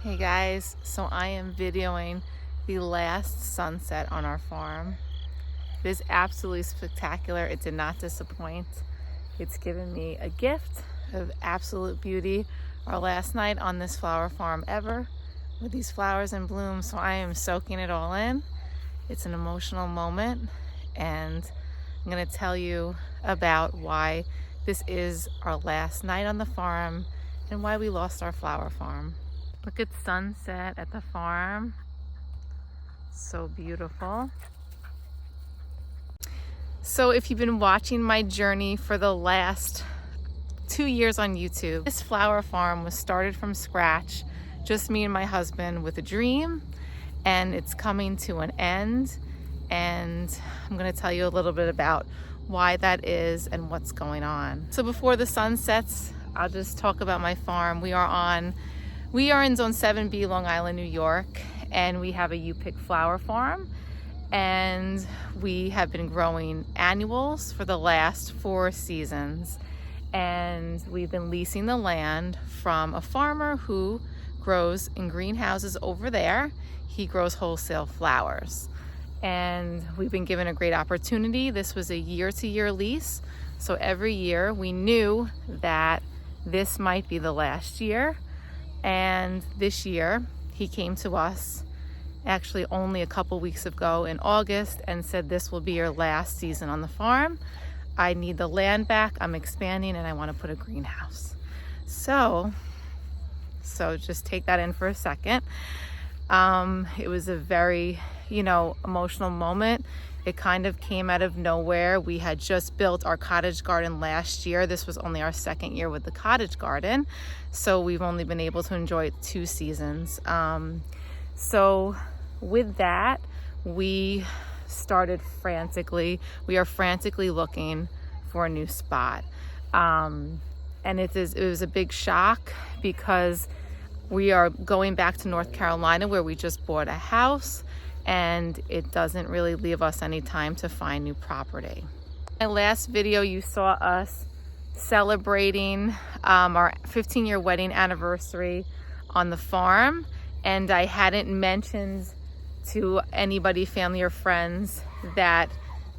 Hey guys, so I am videoing the last sunset on our farm. It is absolutely spectacular. It did not disappoint. It's given me a gift of absolute beauty. Our last night on this flower farm ever with these flowers in bloom, so I am soaking it all in. It's an emotional moment, and I'm going to tell you about why this is our last night on the farm and why we lost our flower farm. Look at sunset at the farm. So beautiful. So if you've been watching my journey for the last 2 years on YouTube, this flower farm was started from scratch, just me and my husband with a dream, and it's coming to an end. And I'm going to tell you a little bit about why that is and what's going on. So before the sun sets, I'll just talk about my farm. We are in Zone 7B, Long Island, New York, and we have a U-Pick flower farm, and we have been growing annuals for the last 4 seasons, and we've been leasing the land from a farmer who grows in greenhouses over there. He grows wholesale flowers, and we've been given a great opportunity. This was a year-to-year lease, so every year we knew that this might be the last year. And this year he came to us actually only a couple weeks ago in August and said, this will be your last season on the farm. I need the land back. I'm expanding and I want to put a greenhouse. So just take that in for a second. It was a very, emotional moment. It kind of came out of nowhere. We had just built our cottage garden last year. This was only our second year with the cottage garden, so we've only been able to enjoy it 2 seasons. So with that, we are frantically looking for a new spot. And it was a big shock because we are going back to North Carolina where we just bought a house, and it doesn't really leave us any time to find new property. My last video, you saw us celebrating our 15-year wedding anniversary on the farm, and I hadn't mentioned to anybody, family or friends, that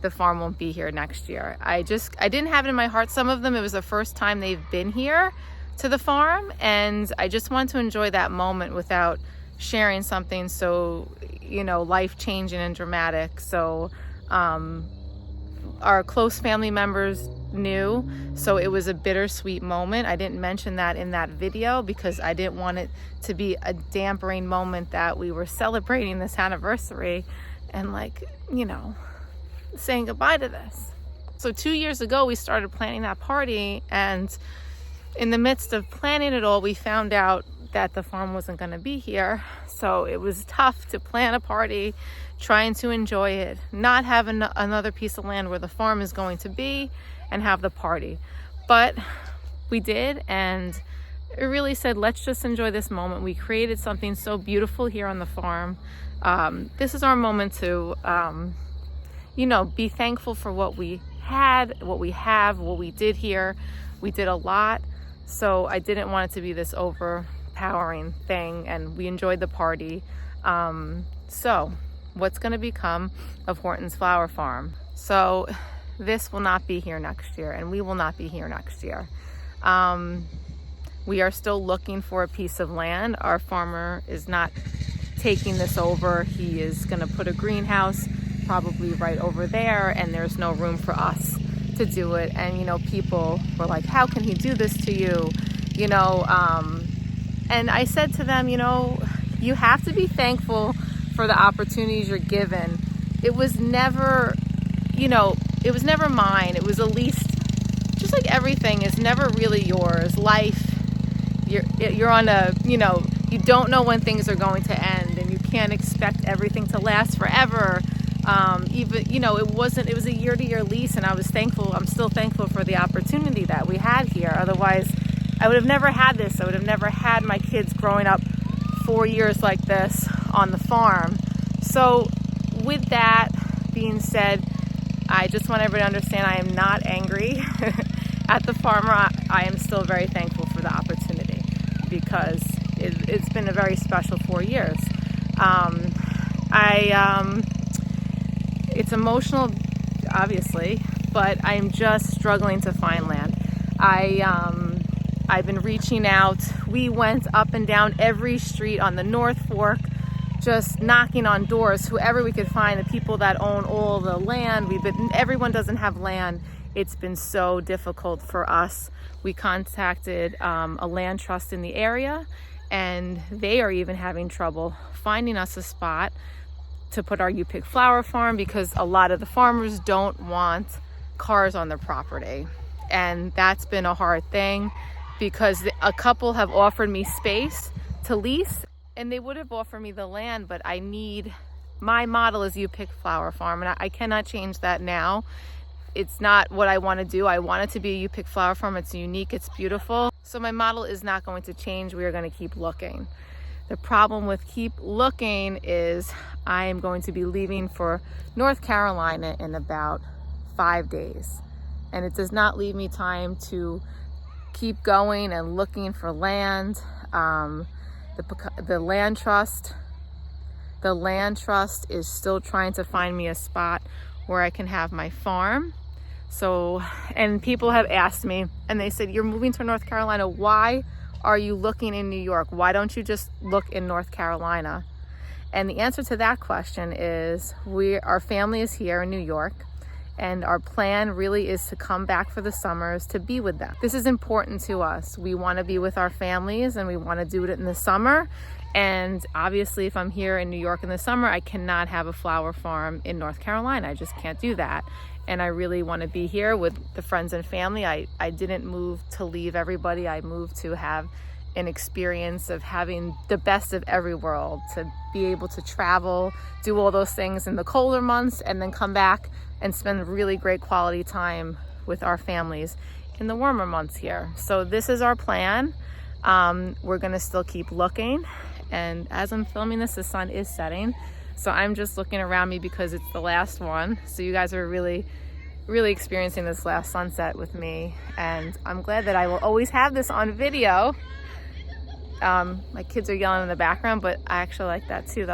the farm won't be here next year. I didn't have it in my heart. Some of them, it was the first time they've been here to the farm, and I just wanted to enjoy that moment without sharing something so life-changing and dramatic. So our close family members knew, so it was a bittersweet moment. I didn't mention that in that video because I didn't want it to be a dampering moment that we were celebrating this anniversary and saying goodbye to this. So 2 years ago we started planning that party, and in the midst of planning it all, we found out that the farm wasn't going to be here. So it was tough to plan a party, trying to enjoy it, not have another piece of land where the farm is going to be, and have the party. But we did, and it really said, let's just enjoy this moment. We created something so beautiful here on the farm. This is our moment to, be thankful for what we had, what we have, what we did here. We did a lot, so I didn't want it to be this overpowering thing, and we enjoyed the party. So what's going to become of Horton's Flower Farm? So this will not be here next year, and we will not be here next year. We are still looking for a piece of land. Our farmer is not taking this over. He is going to put a greenhouse probably right over there, and there's no room for us to do it. And people were like, how can he do this to you? And I said to them, you have to be thankful for the opportunities you're given. It was never, it was never mine. It was at least, just like everything is never really yours. Life, you're on you don't know when things are going to end, and you can't expect everything to last forever. It was a year-to-year lease, and I'm still thankful for the opportunity that we had here. Otherwise, I would have never had this. I would have never had my kids growing up 4 years like this on the farm. So with that being said, I just want everybody to understand I am not angry at the farmer. I am still very thankful for the opportunity, because it's been a very special 4 years. It's emotional, obviously, but I'm just struggling to find land. I've been reaching out. We went up and down every street on the North Fork, just knocking on doors, whoever we could find, the people that own all the land. Everyone doesn't have land. It's been so difficult for us. We contacted a land trust in the area, and they are even having trouble finding us a spot to put our U-Pick flower farm, because a lot of the farmers don't want cars on their property. And that's been a hard thing, because a couple have offered me space to lease, and they would have offered me the land, but my model is U-Pick flower farm, and I cannot change that now. It's not what I want to do. I want it to be a U-Pick flower farm. It's unique, it's beautiful. So my model is not going to change. We are going to keep looking. The problem with keep looking is I am going to be leaving for North Carolina in about 5 days. And it does not leave me time to keep going and looking for land. The land trust is still trying to find me a spot where I can have my farm. So, and people have asked me, and they said, you're moving to North Carolina. Why are you looking in New York? Why don't you just look in North Carolina? And the answer to that question is our family is here in New York, and our plan really is to come back for the summers to be with them. This is important to us. We want to be with our families, and we want to do it in the summer. And obviously, if I'm here in New York in the summer, I cannot have a flower farm in North Carolina. I just can't do that. And I really want to be here with the friends and family. I didn't move to leave everybody. I moved to have an experience of having the best of every world, to be able to travel, do all those things in the colder months, and then come back and spend really great quality time with our families in the warmer months here. So this is our plan. We're gonna still keep looking. And as I'm filming this, the sun is setting. So I'm just looking around me because it's the last one. So you guys are really experiencing this last sunset with me. And I'm glad that I will always have this on video. My kids are yelling in the background, but I actually like that too, though.